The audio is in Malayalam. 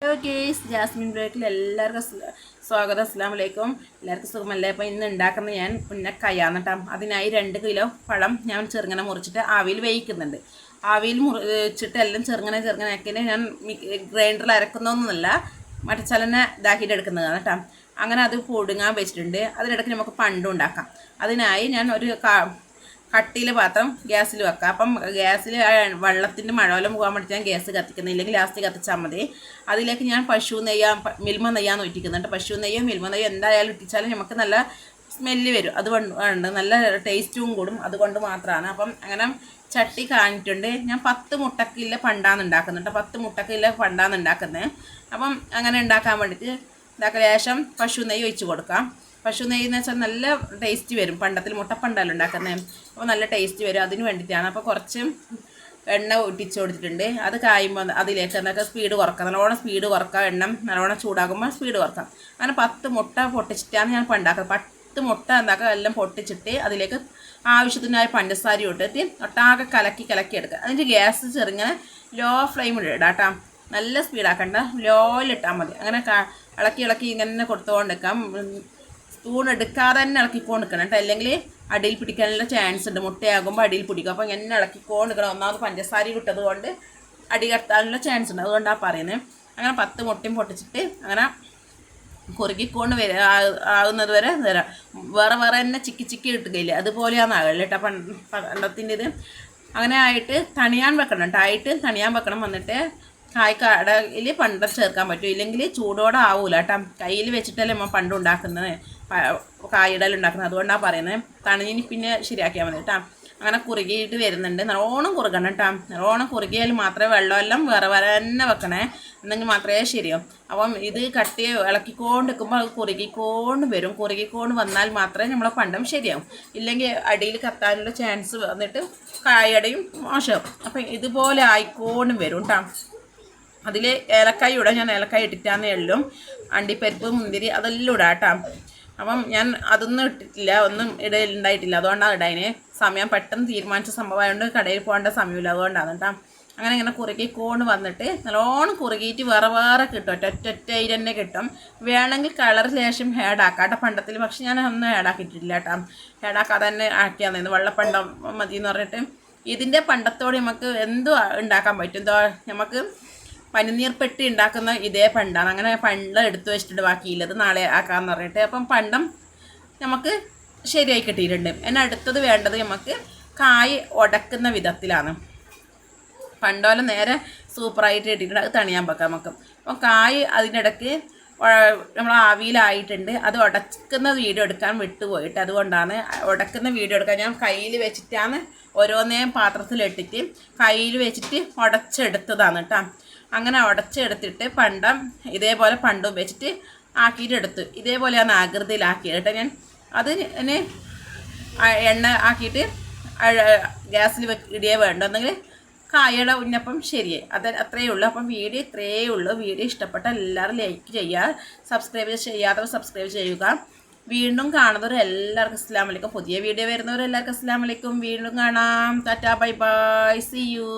ഹലോ ഗേസ്, ജാസ്മിൻ ബ്രേക്കിൽ എല്ലാവർക്കും സ്വാഗതം. അസ്സലാമു അലൈക്കും. എല്ലാവർക്കും സുഖമല്ലേ? അപ്പോൾ ഇന്ന് ഉണ്ടാക്കുന്നത് ഞാൻ ഉന്നക്കായാണ് കേട്ടോ. അതിനായി 2 കിലോ പഴം ഞാൻ ചെറുങ്ങനെ മുറിച്ചിട്ട് ആവിയിൽ വേവിക്കുന്നുണ്ട്. ആവിയിൽ മുറിച്ചിട്ട് എല്ലാം ചെറുങ്ങനെ ആക്കിയിട്ട് ഞാൻ ഗ്രൈൻഡറിൽ അരക്കുന്നൊന്നുമല്ല, മറ്റച്ചലനെ ഇതാക്കിയിട്ട് എടുക്കുന്നതാണ് കേട്ടോ. അങ്ങനെ അത് പൊടുങ്ങാൻ വെച്ചിട്ടുണ്ട്. അതിനിടയ്ക്ക് നമുക്ക് പണ്ടും ഉണ്ടാക്കാം. അതിനായി ഞാൻ ഒരു കട്ടിയിൽ പാത്രം ഗ്യാസിൽ വെക്കാം. അപ്പം ഗ്യാസിൽ വെള്ളത്തിൻ്റെ മഴവെള്ളം പോകാൻ വേണ്ടി ഞാൻ ഗ്യാസ് കത്തിക്കുന്നത്, ഇല്ലെങ്കിൽ ലാസ്റ്റ് കത്തിച്ചാൽ മതി. അതിലേക്ക് ഞാൻ പശു നെയ്യാ മിൽമ നെയ്യാന്ന് ഒറ്റിക്കുന്നുണ്ട്. പശു നെയ്യോ മിൽമ നെയ്യോ എന്തായാലും ഇട്ടിച്ചാലും നമുക്ക് നല്ല സ്മെല്ല് വരും. അതുകൊണ്ട് നല്ല ടേസ്റ്റും കൂടും. അതുകൊണ്ട് മാത്രമാണ്. അപ്പം അങ്ങനെ ചട്ടി കാണിട്ടുണ്ട്. ഞാൻ 10 മുട്ടക്കില്ല പണ്ടാന്ന് ഉണ്ടാക്കുന്നുണ്ട്. 10 മുട്ടക്കില്ല പണ്ടാന്ന് ഉണ്ടാക്കുന്നത്. അപ്പം അങ്ങനെ ഉണ്ടാക്കാൻ വേണ്ടിയിട്ട് ശേഷം പശു നെയ്യ് ഒഴിച്ച് കൊടുക്കാം. പശു നെയ്യ് എന്ന് വെച്ചാൽ നല്ല ടേസ്റ്റ് വരും. പണ്ടത്തിൽ മുട്ടപ്പണ്ടല്ലോ ഉണ്ടാക്കുന്നത്. അപ്പോൾ നല്ല ടേസ്റ്റ് വരും. അതിന് വേണ്ടിയിട്ടാണ്. അപ്പോൾ കുറച്ച് എണ്ണ ഒട്ടിച്ച് കൊടുത്തിട്ടുണ്ട്. അത് കായുമ്പോൾ അതിലേക്ക് എന്നൊക്കെ സ്പീഡ് കുറക്കാം. നല്ലോണം സ്പീഡ് കുറക്കാം. എണ്ണ നല്ലോണം ചൂടാകുമ്പോൾ സ്പീഡ് കുറക്കാം. അങ്ങനെ 10 മുട്ട പൊട്ടിച്ചിട്ടാണ് ഞാൻ ഉണ്ടാക്കുന്നത്. 10 മുട്ട എല്ലാം പൊട്ടിച്ചിട്ട് അതിലേക്ക് ആവശ്യത്തിനായ പഞ്ചസാര ഇട്ടിട്ട് ഒട്ടാകെ കലക്കി എടുക്കുക. അതിൻ്റെ ഗ്യാസ് ചെറുങ്ങനെ ലോ ഫ്ലെയിമിൽ ഇടാം കേട്ടോ. നല്ല സ്പീഡാക്കണ്ട, ലോയിലിട്ടാൽ മതി. അങ്ങനെ ഇളക്കി ഇങ്ങനെ കൊടുത്തുകൊണ്ടിരിക്കാം. സ്പൂൺ എടുക്കാതെ തന്നെ ഇളക്കിക്കൊണ്ടിരിക്കണം കേട്ടോ. അല്ലെങ്കിൽ അടിയിൽ പിടിക്കാനുള്ള ചാൻസ് ഉണ്ട്. മുട്ടയാകുമ്പോൾ അടിയിൽ പിടിക്കും. അപ്പോൾ ഇങ്ങനെ ഇളക്കിക്കൊണ്ടിരിക്കണം. ഒന്നാമത് പഞ്ചസാര ഇട്ടത് കൊണ്ട് അടി കത്താനുള്ള ചാൻസ് ഉണ്ട്. അതുകൊണ്ടാണ് പറയുന്നത്. അങ്ങനെ 10 മുട്ടയും പൊട്ടിച്ചിട്ട് അങ്ങനെ കുറുകിക്കൊണ്ട് ആകുന്നത് വരെ തരാം. വേറെ തന്നെ ചിക്കി ഇട്ടുകയില്ല. അതുപോലെയാണ് ആകല്ലേ കേട്ടോ പണ്ടത്തിൻ്റെ ഇത്. അങ്ങനെ ആയിട്ട് തണിയാൻ വെക്കണം കേട്ടോ. ആയിട്ട് തണിയാൻ വെക്കണം. വന്നിട്ട് കായ്ക്കടയിൽ പണ്ടം ചേർക്കാൻ പറ്റും. ഇല്ലെങ്കിൽ ചൂടോടെ ആവൂല കേട്ടോ. കയ്യിൽ വെച്ചിട്ടല്ലേ നമ്മൾ പണ്ട് ഉണ്ടാക്കുന്നത്, കായിടലുണ്ടാക്കുന്നത്. അതുകൊണ്ടാണ് പറയുന്നത്. തണിഞ്ഞിന് പിന്നെ ശരിയാക്കിയാൽ മതി കേട്ടോ. അങ്ങനെ കുറുകിയിട്ട് വരുന്നുണ്ട്. നല്ലോണം കുറുകണം കേട്ടോ. നല്ലോണം കുറുകിയാൽ മാത്രമേ വെള്ളമെല്ലാം വേറെ തന്നെ വെക്കണേ, എന്നെങ്കിൽ മാത്രമേ ശരിയാവും. അപ്പം ഇത് കട്ടി ഇളക്കിക്കൊണ്ട് നിൽക്കുമ്പോൾ അത് കുറുകിക്കൊണ്ട് വന്നാൽ മാത്രമേ നമ്മളെ പണ്ടം ശരിയാവും. ഇല്ലെങ്കിൽ അടിയിൽ കത്താനുള്ള ചാൻസ് വന്നിട്ട് കായടയും മോശമാവും. അപ്പം ഇതുപോലെ ആയിക്കോണ്ടും വരും കേട്ടോ. അതിൽ ഏലക്കായ ഇടാം. ഞാൻ ഏലക്കായ ഇട്ടിട്ടാന്ന് എള്ളും അണ്ടിപ്പരിപ്പ് മുന്തിരി അതെല്ലാം ഇടാം കേട്ടോ. അപ്പം ഞാൻ അതൊന്നും ഇട്ടിട്ടില്ല, ഒന്നും ഇടയിലുണ്ടായിട്ടില്ല. അതുകൊണ്ടാണ് ഇടാതിന് സമയം പെട്ടെന്ന് തീരുമാനിച്ച സംഭവമായതുകൊണ്ട് കടയിൽ പോകേണ്ട സമയമില്ല. അതുകൊണ്ടാണ് കേട്ടോ. അങ്ങനെ ഇങ്ങനെ കുറുകിക്കൊണ്ട് വന്നിട്ട് നല്ലോണം കുറുകിയിട്ട് വേറെ കിട്ടും. ഒറ്റ തന്നെ കിട്ടും. വേണമെങ്കിൽ കളർ ശേഷം ഹേഡാക്കാം കേട്ടോ പണ്ടത്തിൽ. പക്ഷെ ഞാൻ ഒന്നും ഹേഡാക്കിയിട്ടില്ല കേട്ടോ. ഹേഡാക്കാതെ തന്നെ ആക്കിയാൽ വെള്ളപ്പണ്ടം മതി എന്ന് പറഞ്ഞിട്ട്. ഇതിൻ്റെ പണ്ടത്തോടെ നമുക്ക് എന്തും ഉണ്ടാക്കാൻ പറ്റും. എന്തോ നമുക്ക് പനിനീർ പെട്ടി ഉണ്ടാക്കുന്ന ഇതേ പണ്ടാണ്. അങ്ങനെ പണ്ടം എടുത്തു വെച്ചിട്ട് ബാക്കിയില്ലത് നാളെ ആക്കാമെന്ന് പറഞ്ഞിട്ട്. അപ്പം പണ്ടം നമുക്ക് ശരിയായി കിട്ടിയിട്ടുണ്ട്. എന്നാൽ അടുത്തത് വേണ്ടത് നമുക്ക് കായ് ഉടക്കുന്ന വിധത്തിലാണ്. പണ്ടോലെ നേരെ സൂപ്പറായിട്ട് ഇട്ടിട്ടുണ്ട്. അത് തണിയാൻ വെക്കാം നമുക്ക്. അപ്പം കായ് അതിനിടയ്ക്ക് നമ്മൾ ആവിയിലായിട്ടുണ്ട്. അത് ഉടക്കുന്ന വീഡിയോ എടുക്കാൻ വിട്ടുപോയിട്ട്, അതുകൊണ്ടാണ് ഉടക്കുന്ന വീഡിയോ എടുക്കാൻ ഞാൻ കയ്യിൽ വെച്ചിട്ടാണ് ഓരോന്നേം പാത്രത്തിലിട്ടിട്ട് കയ്യിൽ വെച്ചിട്ട് ഉടച്ചെടുത്തതാണ് കേട്ടോ. അങ്ങനെ ഉടച്ചെടുത്തിട്ട് പണ്ടം ഇതേപോലെ പണ്ടും വെച്ചിട്ട് ആക്കിയിട്ട് എടുത്തു. ഇതേപോലെയാണ് ആകൃതിയിലാക്കിയത് കേട്ടോ. ഞാൻ അതിന് എണ്ണ ആക്കിയിട്ട് ഗ്യാസിൽ ഇടിയേ വേണ്ടെന്നെങ്കിൽ കായയുടെ ഉന്നപ്പം ശരിയായി. അത്രയേ ഉള്ളൂ. അപ്പം വീഡിയോ ഇത്രയേ ഉള്ളൂ. വീഡിയോ ഇഷ്ടപ്പെട്ട എല്ലാവരും ലൈക്ക് ചെയ്യുക. സബ്സ്ക്രൈബ് ചെയ്യാത്തവർ സബ്സ്ക്രൈബ് ചെയ്യുക. വീണ്ടും കാണുന്നവർ എല്ലാവർക്കും അസ്സലാമു അലൈക്കും. പുതിയ വീഡിയോ വരുന്നവർ എല്ലാവർക്കും അസ്സലാമു അലൈക്കും. വീണ്ടും കാണാം. Tata bye bye. See U.